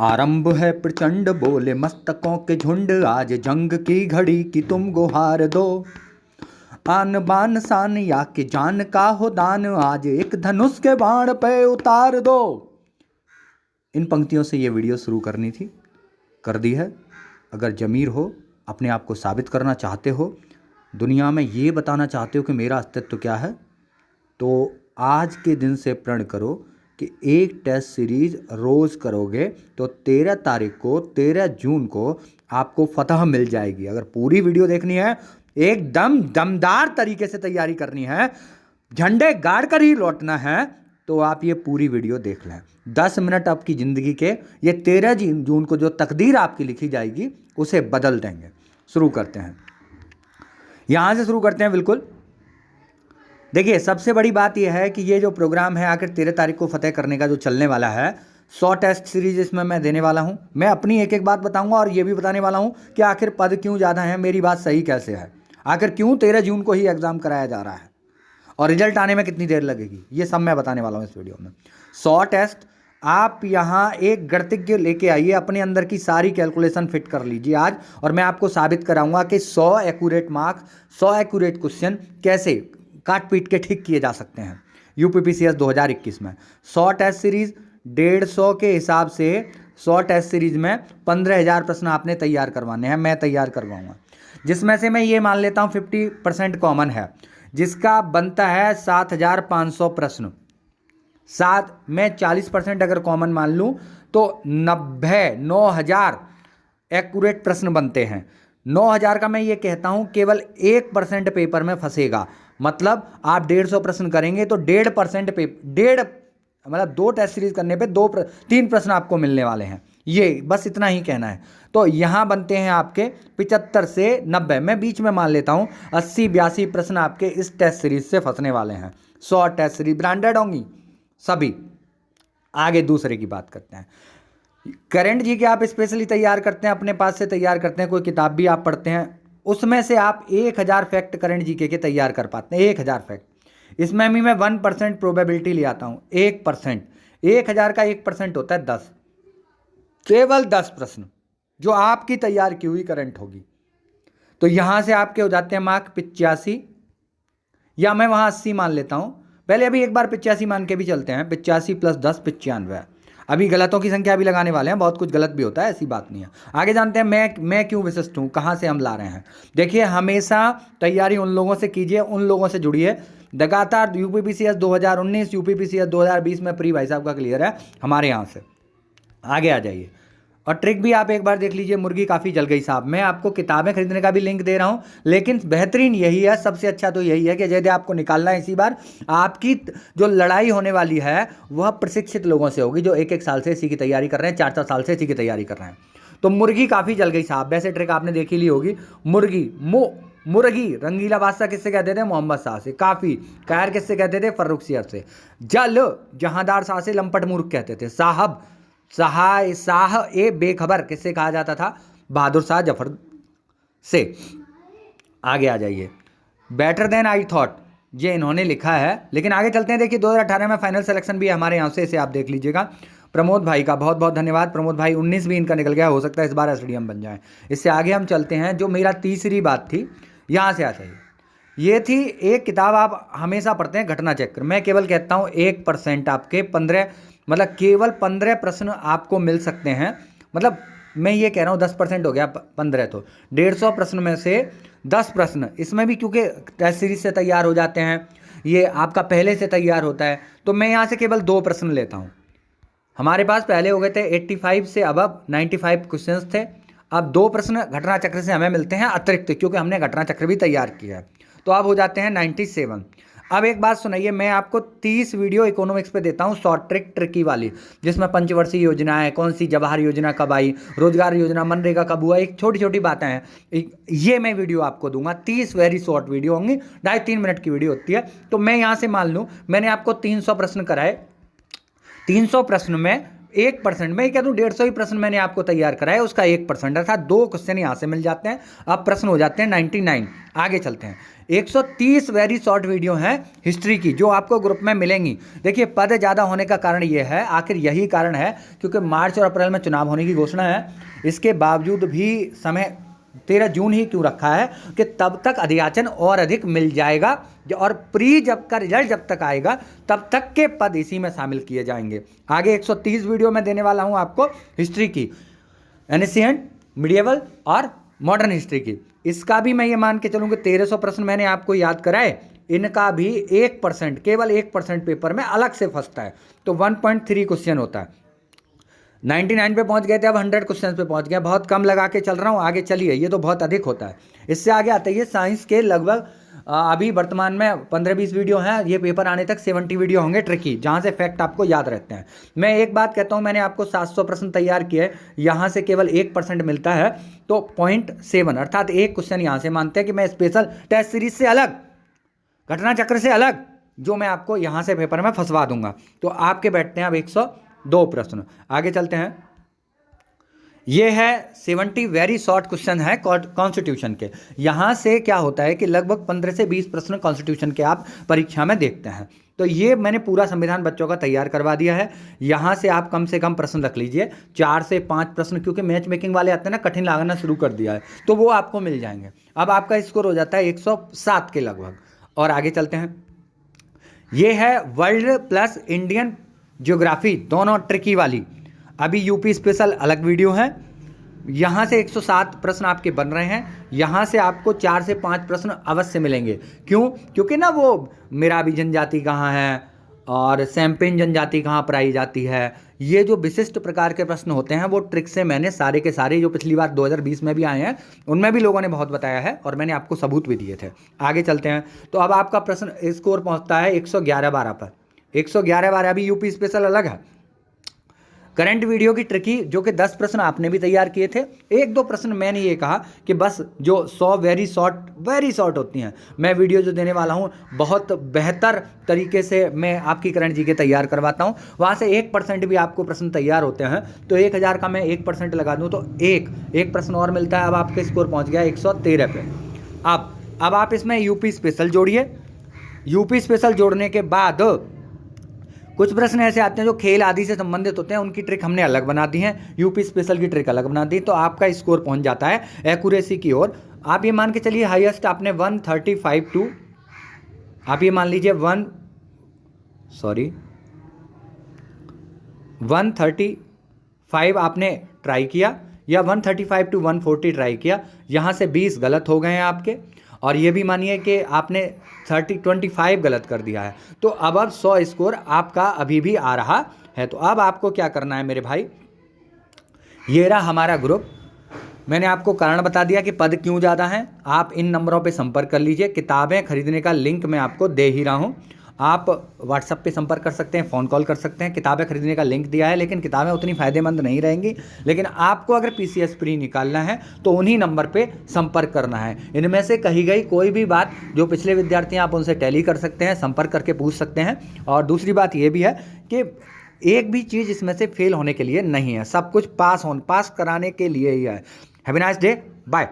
आरंभ है प्रचंड बोले मस्तकों के झुंड, आज जंग की घड़ी की तुम गुहार दो। आन बान शान या कि जान का हो दान, आज एक धनुष के बाण पे उतार दो। इन पंक्तियों से ये वीडियो शुरू करनी थी, कर दी है। अगर जमीर हो, अपने आप को साबित करना चाहते हो, दुनिया में ये बताना चाहते हो कि मेरा अस्तित्व क्या है, तो आज के दिन से प्रण करो कि एक टेस्ट सीरीज रोज़ करोगे तो 13 तारीख को 13 जून को आपको फतह मिल जाएगी। अगर पूरी वीडियो देखनी है, एकदम दमदार तरीके से तैयारी करनी है, झंडे गाड़ कर ही लौटना है, तो आप ये पूरी वीडियो देख लें। 10 मिनट आपकी ज़िंदगी के ये 13 जून को जो तकदीर आपकी लिखी जाएगी उसे बदल देंगे। शुरू करते हैं, यहाँ से शुरू करते हैं। बिल्कुल देखिए, सबसे बड़ी बात यह है कि ये जो प्रोग्राम है आखिर 13 तारीख को फतेह करने का जो चलने वाला है, 100 टेस्ट सीरीज इसमें मैं देने वाला हूँ। मैं अपनी एक एक बात बताऊँगा और ये भी बताने वाला हूँ कि आखिर पद क्यों ज़्यादा है, मेरी बात सही कैसे है, आखिर क्यों 13 जून को ही एग्ज़ाम कराया जा रहा है और रिजल्ट आने में कितनी देर लगेगी, ये सब मैं बताने वाला हूँ इस वीडियो में। 100 टेस्ट आप यहाँ एक गणितज्ञ लेके आइए, अपने अंदर की सारी कैलकुलेशन फिट कर लीजिए आज, और मैं आपको साबित कराऊंगा कि 100 एक्यूरेट मार्क्स, 100 एक्यूरेट क्वेश्चन कैसे काट पीट के ठीक किए जा सकते हैं यूपीपीसीएस 2021 में। 100 टेस्ट सीरीज 150 के हिसाब से 100 टेस्ट सीरीज में 15,000 प्रश्न आपने तैयार करवाने हैं, मैं तैयार करवाऊंगा, जिसमें से मैं ये मान लेता हूँ 50% कॉमन है, जिसका बनता है 7,500 प्रश्न। साथ में 40% अगर कॉमन मान लूँ तो 9,000 एक्यूरेट प्रश्न बनते हैं। 9,000 का मैं ये कहता हूँ केवल 1% पेपर में फंसेगा। मतलब आप 150 प्रश्न करेंगे तो 1.5% मतलब 2 टेस्ट सीरीज करने पे 3 प्रश्न आपको मिलने वाले हैं। ये बस इतना ही कहना है। तो यहाँ बनते हैं आपके 75 से 90, मैं बीच में मान लेता हूँ 80-82 प्रश्न आपके इस टेस्ट सीरीज से फंसने वाले हैं। 100 टेस्ट सीरीज ब्रांडेड होंगी सभी। आगे दूसरे की बात करते हैं। करंट जी के आप स्पेशली तैयार करते हैं, अपने पास से तैयार करते हैं, कोई किताब भी आप पढ़ते हैं, उसमें से आप 1000 फैक्ट करंट जीके के तैयार कर पाते हैं। 1000 फैक्ट, इसमें भी मैं 1% प्रोबेबिलिटी ले आता हूँ। 1%, 1000 का 1% होता है 10, केवल 10 प्रश्न जो आपकी तैयार की हुई करंट होगी। तो यहां से आपके हो जाते हैं मार्क 85, या मैं वहां 80 मान लेता हूं। पहले अभी एक बार 85 मान के भी चलते हैं। 85 + 10 95। अभी गलतों की संख्या भी लगाने वाले हैं, बहुत कुछ गलत भी होता है, ऐसी बात नहीं है। आगे जानते हैं मैं क्यों विशिष्ट हूँ, कहाँ से हम ला रहे हैं। देखिए, हमेशा तैयारी उन लोगों से कीजिए, उन लोगों से जुड़िए। लगातार यूपीपीसीएस 2019, यूपीपीसीएस 2020 में प्री भाई साहब का क्लियर है हमारे यहाँ से। आगे आ जाइए, और ट्रिक भी आप एक बार देख लीजिए। मुर्गी काफ़ी जल गई साहब, मैं आपको किताबें खरीदने का भी लिंक दे रहा हूं, लेकिन बेहतरीन यही है, सबसे अच्छा तो यही है कि यदि आपको निकालना है इसी बार, आपकी जो लड़ाई होने वाली है वह प्रशिक्षित लोगों से होगी जो 1-1 साल से इसी की तैयारी कर रहे हैं, 4-4 साल से इसी की तैयारी कर रहे हैं। तो मुर्गी काफ़ी जल गई साहब, वैसे ट्रिक आपने देखी ली होगी। मुर्गी रंगीला बादशाह किससे कहते थे? मोहम्मद शाह से। काफ़ी कायर किससे कहते थे? फर्रुख सियर से। जल जहांदार शाह से लंपट मूर्ख कहते थे। साहब शाह ए बेखबर किससे कहा जाता था? बहादुर शाह जफर से। आगे आ जाइए, बेटर देन आई थॉट, ये इन्होंने लिखा है। लेकिन आगे चलते हैं। देखिए, 2018 में फाइनल सिलेक्शन भी है हमारे यहाँ से, इसे आप देख लीजिएगा। प्रमोद भाई का बहुत बहुत धन्यवाद। प्रमोद भाई 19 भी इनका निकल गया, हो सकता है इस बार एसडीएम बन जाए। इससे आगे हम चलते हैं। जो मेरा तीसरी बात थी, यहाँ से आ जाइए। ये थी एक किताब आप हमेशा पढ़ते हैं, घटना चक्र। मैं केवल कहता हूँ 1% आपके 15, मतलब केवल 15 प्रश्न आपको मिल सकते हैं। मतलब मैं ये कह रहा हूँ 10% हो गया 15, तो 150 प्रश्न में से 10 प्रश्न इसमें भी, क्योंकि टेस्ट सीरीज से तैयार हो जाते हैं, ये आपका पहले से तैयार होता है, तो मैं यहाँ से केवल 2 प्रश्न लेता हूँ। हमारे पास पहले हो गए थे 85 से अबव 95 क्वेश्चंस थे। अब 2 प्रश्न घटना चक्र से हमें मिलते हैं अतिरिक्त, क्योंकि हमने घटना चक्र भी तैयार किया है, तो अब हो जाते हैं 97। अब एक बात सुनाइए, मैं आपको 30 वीडियो इकोनॉमिक्स पे देता हूँ, शॉर्ट ट्रिकी वाली, जिसमें पंचवर्षीय योजना है, कौन सी जवाहर योजना कब आई, रोजगार योजना, मनरेगा कब हुआ, एक छोटी छोटी बातें हैं, ये मैं वीडियो आपको दूंगा। 30 वेरी शॉर्ट वीडियो होंगी, 2.5-3 मिनट की वीडियो होती है। तो मैं यहाँ से मान लूँ मैंने आपको 300 प्रश्न कराए, 300 प्रश्न में 1%, मैं कह दूँ 150 ही प्रश्न मैंने आपको तैयार कराया, उसका 1% अर्थात 2 क्वेश्चन यहाँ से मिल जाते हैं। अब प्रश्न हो जाते हैं 99। आगे चलते हैं। 130 वेरी शॉर्ट वीडियो हैं हिस्ट्री की जो आपको ग्रुप में मिलेंगी। देखिए पद ज़्यादा होने का कारण ये है, आखिर यही कारण है क्योंकि मार्च और अप्रैल में चुनाव होने की घोषणा है। इसके बावजूद भी समय 13 जून ही क्यों रखा है कि तब तक अध्याचन और अधिक मिल जाएगा और प्री जब का रिजल्ट जब तक आएगा तब तक के पद इसी में शामिल किए जाएंगे। आगे 130 वीडियो में देने वाला हूं आपको हिस्ट्री की, एनिशिएंट, मिडिएवल और मॉडर्न हिस्ट्री की। इसका भी मैं ये मान के चलूँ कि 1300 प्रश्न मैंने आपको याद कराए, इनका भी 1%, केवल 1% पेपर में अलग से फंसता है, तो 1.3 क्वेश्चन होता है। 99 पे पहुंच गए थे, अब 100 क्वेश्चन पे पहुंच गए। बहुत कम लगा के चल रहा हूं, आगे चलिए, ये तो बहुत अधिक होता है। इससे आगे आते हैं साइंस के लगभग अभी वर्तमान में 15-20 वीडियो हैं, ये पेपर आने तक 70 वीडियो होंगे ट्रिकी, जहां से फैक्ट आपको याद रहते हैं। मैं एक बात कहता हूं, मैंने आपको 700 प्रश्न तैयार किए, यहां से केवल 1% मिलता है, तो 0.7 अर्थात एक क्वेश्चन यहां से मानते हैं कि मैं स्पेशल टेस्ट सीरीज से अलग, घटना चक्र से अलग, जो मैं आपको यहां से पेपर में फंसवा दूंगा। तो आपके बैठते हैं अब 102 प्रश्न। आगे चलते हैं। ये है 70 वेरी शॉर्ट क्वेश्चन है कॉन्स्टिट्यूशन के। यहां से क्या होता है कि लगभग 15 से 20 प्रश्न कॉन्स्टिट्यूशन के आप परीक्षा में देखते हैं। तो ये मैंने पूरा संविधान बच्चों का तैयार करवा दिया है। यहां से आप कम से कम प्रश्न रख लीजिए, 4 से 5 प्रश्न, क्योंकि मैच मेकिंग वाले आते हैं ना, कठिन लागना शुरू कर दिया है, तो वो आपको मिल जाएंगे। अब आपका स्कोर हो जाता है 107 के लगभग। और आगे चलते हैं। ये है वर्ल्ड प्लस इंडियन ज्योग्राफी, दोनों ट्रिकी वाली। अभी यूपी स्पेशल अलग वीडियो है। यहाँ से 107 प्रश्न आपके बन रहे हैं, यहाँ से आपको 4 से 5 प्रश्न अवश्य मिलेंगे। क्यों? क्योंकि ना वो मिराबी जनजाति कहाँ है और सैम्पेन जनजाति कहाँ पाई जाती है, ये जो विशिष्ट प्रकार के प्रश्न होते हैं वो ट्रिक से मैंने सारे के सारे, जो पिछली बार 2020 में भी आए हैं उनमें भी लोगों ने बहुत बताया है और मैंने आपको सबूत भी दिए थे। आगे चलते हैं। तो अब आपका प्रश्न स्कोर पहुँचता है 111-12 पर। 111-12 अभी यूपी स्पेशल अलग है। करंट वीडियो की ट्रिकी, जो कि 10 प्रश्न आपने भी तैयार किए थे, 1-2 प्रश्न मैंने ये कहा कि बस जो 100 वेरी शॉर्ट होती हैं, मैं वीडियो जो देने वाला हूँ बहुत बेहतर तरीके से मैं आपकी करंट जी के तैयार करवाता हूँ। वहाँ से 1% भी आपको प्रश्न तैयार होते हैं, तो 1000 का मैं 1% लगा दूँ तो एक प्रश्न और मिलता है। अब आपका स्कोर पहुँच गया 113 पे। अब आप इसमें यूपी स्पेशल जोड़िए। यूपी स्पेशल जोड़ने के बाद कुछ प्रश्न ऐसे आते हैं जो खेल आदि से संबंधित होते हैं, उनकी ट्रिक हमने अलग बना दी है, यूपी स्पेशल की ट्रिक अलग बना दी, तो आपका स्कोर पहुंच जाता है एक्यूरेसी की ओर। आप ये मान के चलिए हाईएस्ट आपने 135 टू, आप ये मान लीजिए 135 आपने ट्राई किया, या 135 टू 140 ट्राई किया, यहाँ से 20 गलत हो गए हैं आपके, और ये भी मानिए कि आपने 25 गलत कर दिया है। तो अब 100 स्कोर आपका अभी भी आ रहा है। तो अब आपको क्या करना है मेरे भाई, ये रहा हमारा ग्रुप। मैंने आपको कारण बता दिया कि पद क्यों ज़्यादा हैं। आप इन नंबरों पे संपर्क कर लीजिए। किताबें खरीदने का लिंक मैं आपको दे ही रहा हूँ, आप व्हाट्सएप पे संपर्क कर सकते हैं, फ़ोन कॉल कर सकते हैं। किताबें खरीदने का लिंक दिया है, लेकिन किताबें उतनी फ़ायदेमंद नहीं रहेंगी। लेकिन आपको अगर पीसीएस प्री निकालना है तो उन्हीं नंबर पे संपर्क करना है। इनमें से कही गई कोई भी बात जो पिछले विद्यार्थी हैं, आप उनसे टैली कर सकते हैं, संपर्क करके पूछ सकते हैं। और दूसरी बात ये भी है कि एक भी चीज़ इसमें से फेल होने के लिए नहीं है, सब कुछ पास कराने के लिए ही है। Have a nice day, bye.